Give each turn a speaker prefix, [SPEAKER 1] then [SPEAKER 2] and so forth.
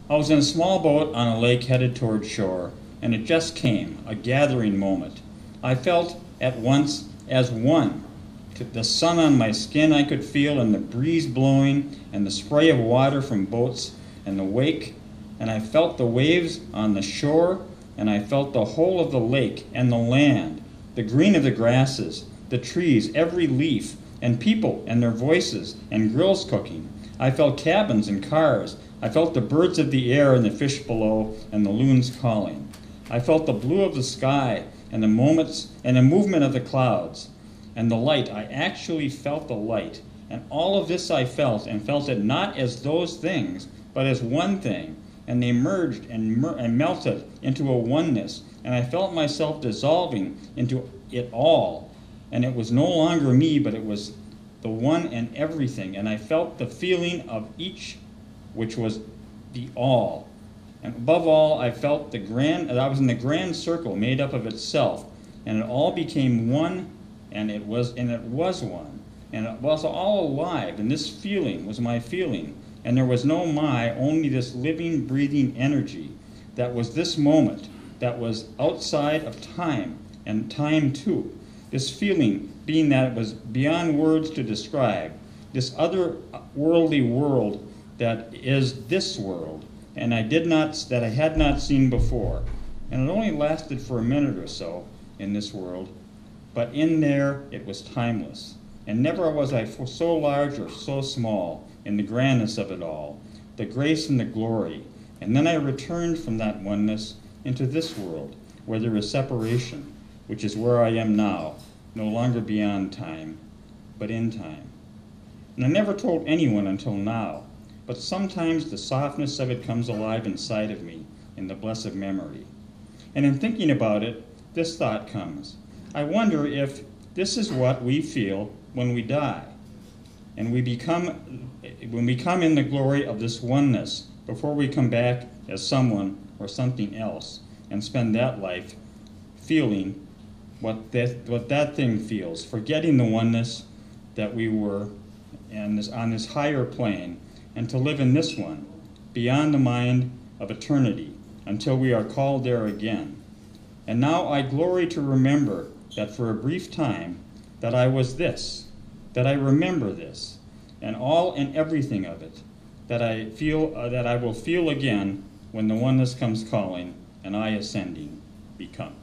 [SPEAKER 1] I was in a small boat on a lake headed toward shore, and it just came, a gathering moment. I felt at once as one. The sun on my skin I could feel, and the breeze blowing, and the spray of water from boats and the wake, and I felt the waves on the shore, and I felt the whole of the lake and the land, the green of the grasses, the trees, every leaf, and people and their voices, and grills cooking. I felt cabins and cars. I felt the birds of the air and the fish below, and the loons calling. I felt the blue of the sky and the movement of the clouds and the light. I actually felt the light. And all of this I felt, and felt it not as those things, but as one thing. And they merged and melted into a oneness. And I felt myself dissolving into it all. And it was no longer me, but it was the one and everything. And I felt the feeling of each, which was the all. And above all, I felt I was in the grand circle made up of itself. And it all became one, and it was one. And it was all alive, and this feeling was my feeling. And there was no my, only this living, breathing energy that was this moment, that was outside of time, and time too. This feeling being that it was beyond words to describe, this otherworldly world that is this world, and that I had not seen before. And it only lasted for a minute or so in this world, but in there it was timeless. And never was I so large or so small in the grandness of it all, the grace and the glory. And then I returned from that oneness into this world, where there is separation, which is where I am now, no longer beyond time, but in time. And I never told anyone until now, but sometimes the softness of it comes alive inside of me in the blessed memory. And in thinking about it, this thought comes. I wonder if this is what we feel when we die, and when we come in the glory of this oneness before we come back as someone or something else and spend that life feeling what that thing feels, forgetting the oneness that we were on this higher plane, and to live in this one, beyond the mind of eternity, until we are called there again. And now I glory to remember that for a brief time, that I was this, that I remember this, and all and everything of it, that I will feel again when the oneness comes calling, and I ascending become.